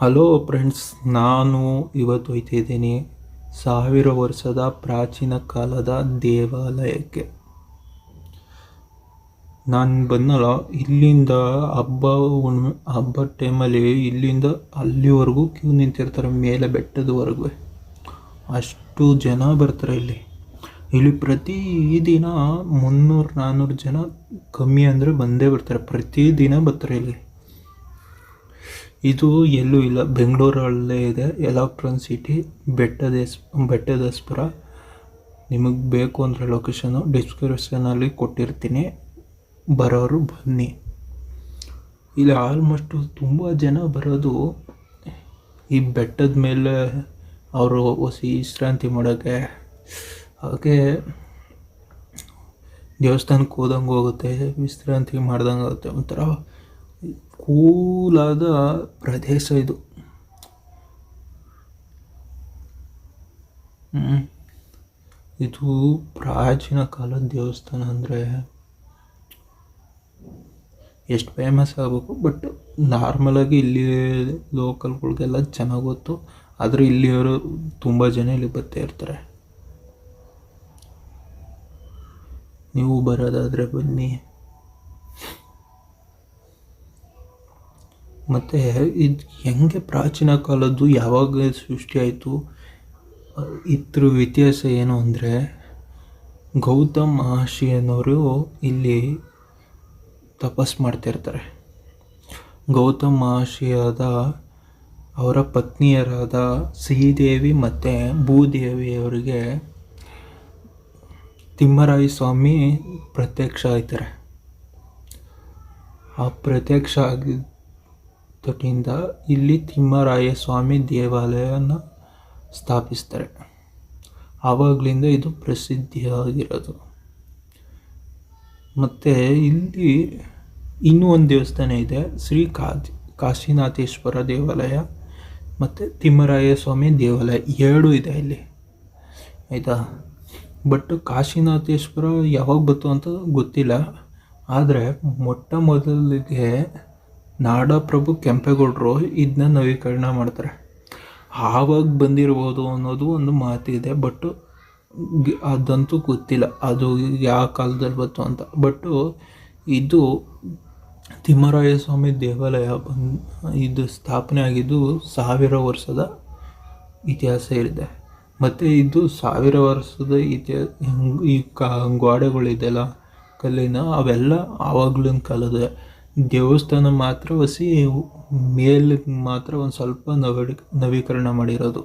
Hello friends, ನಾನು ಇವತ್ತು ಹೋಗ್ತಿದ್ದೀನಿ 1000 ವರ್ಷದ ಪ್ರಾಚೀನ ಕಾಲದ ದೇವಾಲಯಕ್ಕೆ. ನಾನು ಬಂದಲ್ಲ, ಇಲ್ಲಿಂದ ಹಬ್ಬದ ಟೈಮಲ್ಲಿ ಇಲ್ಲಿಂದ ಅಲ್ಲಿವರೆಗೂ ಕ್ಯೂ ನಿಂತಿರ್ತಾರೆ, ಮೇಲೆ ಬೆಟ್ಟದವರೆಗೂ. ಅಷ್ಟು ಜನ ಬರ್ತಾರೆ ಇಲ್ಲಿ ಪ್ರತಿದಿನ 300-400 ಜನ ಕಮ್ಮಿ ಅಂದರೆ ಬಂದೇ ಬರ್ತಾರೆ. ಪ್ರತಿದಿನ ಬರ್ತಾರೆ ಇಲ್ಲಿ. ಇದು ಎಲ್ಲೂ ಇಲ್ಲ, ಬೆಂಗಳೂರಲ್ಲೇ ಇದೆ. Electronic city, Bettadeshwara. ನಿಮಗೆ ಬೇಕು ಅಂದರೆ ಲೊಕೇಶನು ಡಿಸ್ಕ್ರಿಪ್ಷನಲ್ಲಿ ಕೊಟ್ಟಿರ್ತೀನಿ, ಬರೋರು ಬನ್ನಿ. ಇಲ್ಲಿ ಆಲ್ಮೋಸ್ಟು ತುಂಬ ಜನ ಬರೋದು ಈ ಬೆಟ್ಟದ ಮೇಲೆ ಅವರು ವಿಶ್ರಾಂತಿ ಮಾಡೋಕ್ಕೆ. ಹಾಗೆ ದೇವಸ್ಥಾನಕ್ಕೆ ಹೋದಂಗೆ ಹೋಗುತ್ತೆ, ವಿಶ್ರಾಂತಿ ಮಾಡ್ದಂಗೆ ಆಗುತ್ತೆ. ಒಂಥರ ಕೂಲಾದ ಪ್ರದೇಶ ಇದು. ಇದು ಪ್ರಾಚೀನ ಕಾಲದ ದೇವಸ್ಥಾನ ಅಂದರೆ ಎಷ್ಟು ಫೇಮಸ್ ಆಗಬೇಕು. ಬಟ್ ನಾರ್ಮಲಾಗಿ ಇಲ್ಲಿ ಲೋಕಲ್ಗಳಿಗೆಲ್ಲ ಚೆನ್ನಾಗಿ ಗೊತ್ತು. ಆದರೆ ಇಲ್ಲಿಯವರು ತುಂಬ ಜನ ಇಲ್ಲಿ ಬರ್ತಾ ಇರ್ತಾರೆ. ನೀವು ಬರೋದಾದರೆ ಬನ್ನಿ. ಮತ್ತು ಇದು ಹೆಂಗೆ ಪ್ರಾಚೀನ ಕಾಲದ್ದು, ಯಾವಾಗ ಸೃಷ್ಟಿ ಆಯಿತು, ಇದ್ರ ಇತಿಹಾಸ ಏನು ಅಂದರೆ, ಗೌತಮ್ ಮಹರ್ಷಿ ಅನ್ನೋರು ಇಲ್ಲಿ ತಪಸ್ ಮಾಡ್ತಿರ್ತಾರೆ. ಗೌತಮ್ ಮಹರ್ಷಿಯಾದ ಅವರ ಪತ್ನಿಯರಾದ ಶ್ರೀದೇವಿ ಮತ್ತು ಭೂದೇವಿಯವರಿಗೆ ತಿಮ್ಮರಾಯ ಸ್ವಾಮಿ ಪ್ರತ್ಯಕ್ಷ ಆಗ್ತಾರೆ. ಆ ಪ್ರತ್ಯಕ್ಷ ಆಗಿದ್ದರಿಂದ ಇಲ್ಲಿ ತಿಮ್ಮರಾಯ ಸ್ವಾಮಿ ದೇವಾಲಯನ ಸ್ಥಾಪಿಸ್ತಾರೆ. ಆವಾಗಲಿಂದ ಇದು ಪ್ರಸಿದ್ಧಿಯಾಗಿರೋದು. ಮತ್ತು ಇಲ್ಲಿ ಇನ್ನೂ ಒಂದು ದೇವಸ್ಥಾನ ಇದೆ, ಶ್ರೀ ಕಾಶಿನಾಥೇಶ್ವರ ದೇವಾಲಯ ಮತ್ತು ತಿಮ್ಮರಾಯ ಸ್ವಾಮಿ ದೇವಾಲಯ, 2 ಇದೆ ಇಲ್ಲಿ, ಆಯಿತಾ. ಬಟ್ ಕಾಶಿನಾಥೇಶ್ವರ ಯಾವಾಗ ಬಂತು ಅಂತ ಗೊತ್ತಿಲ್ಲ. ಆದರೆ ಮೊಟ್ಟ ಮೊದಲಿಗೆ ನಾಡಪ್ರಭು ಕೆಂಪೇಗೌಡರು ಇದನ್ನ ನವೀಕರಣ ಮಾಡ್ತಾರೆ. ಆವಾಗ ಬಂದಿರ್ಬೋದು ಅನ್ನೋದು ಒಂದು ಮಾತಿದೆ. ಬಟ್ ಅದಂತೂ ಗೊತ್ತಿಲ್ಲ ಅದು ಯಾವ ಕಾಲದಲ್ಲಿ ಬಂತು ಅಂತ. ಬಟ್ಟು ಇದು ತಿಮ್ಮರಾಯ ಸ್ವಾಮಿ ದೇವಾಲಯ ಇದು ಸ್ಥಾಪನೆ ಆಗಿದ್ದು 1000 ವರ್ಷದ ಇತಿಹಾಸ ಇದೆ. ಮತ್ತು ಇದು 1000 ವರ್ಷದ ಈ ಗೋಡೆಗಳಿದೆಯಲ್ಲ ಕಲ್ಲಿನ, ಅವೆಲ್ಲ ಆವಾಗ್ಲಿನ ಕಾಲದ. ದೇವಸ್ಥಾನ ಮಾತ್ರ ಮೇಲಿಗೆ ಮಾತ್ರ ಒಂದು ಸ್ವಲ್ಪ ನವೀಕರಣ ಮಾಡಿರೋದು.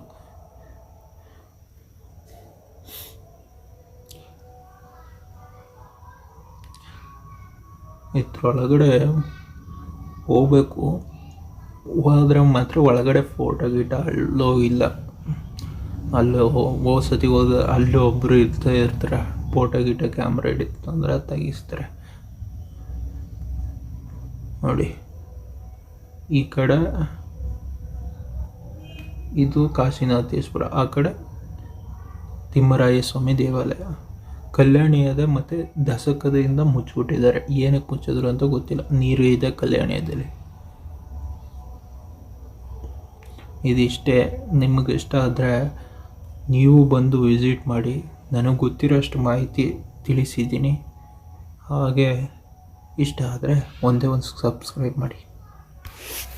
ಇದ್ರೊಳಗಡೆ ಹೋಗ್ಬೇಕು, ಹೋದ್ರೆ ಮಾತ್ರ ಒಳಗಡೆ ಫೋಟೋ ಗೀಟ ಅಲ್ಲೋ ಇಲ್ಲ. ಅಲ್ಲಿ ಸತಿ ಹೋದ ಅಲ್ಲಿ ಒಬ್ಬರು ಇರ್ತಾರೆ, ಫೋಟೋ ಗೀಟ ಕ್ಯಾಮ್ರಾ ಹಿಡಿತು ಅಂದರೆ ತೆಗಿಸ್ತಾರೆ. ನೋಡಿ, ಈ ಕಡೆ ಇದು ಕಾಶಿನಾಥೇಶ್ವರ, ಆ ಕಡೆ ತಿಮ್ಮರಾಯ ಸ್ವಾಮಿ ದೇವಾಲಯ. ಕಲ್ಯಾಣಿ ಇದೆ ಮತ್ತು ದಶಕದಿಂದ ಮುಚ್ಚಿಬಿಟ್ಟಿದ್ದಾರೆ. ಏನಕ್ಕೆ ಮುಚ್ಚಿದ್ರು ಅಂತ ಗೊತ್ತಿಲ್ಲ. ನೀರು ಇದೆ ಕಲ್ಯಾಣಿಯಲ್ಲಿ. ಇದಿಷ್ಟೇ. ನಿಮಗೆ ಇಷ್ಟ ಆದರೆ ನೀವು ಬಂದು ವಿಸಿಟ್ ಮಾಡಿ. ನನಗೆ ಗೊತ್ತಿರೋಷ್ಟು ಮಾಹಿತಿ ತಿಳಿಸಿದ್ದೀನಿ. ಹಾಗೆ ಇಷ್ಟ ಆದರೆ ಒಂದೇ ಒಂದು ಸಬ್ಸ್ಕ್ರೈಬ್ ಮಾಡಿ.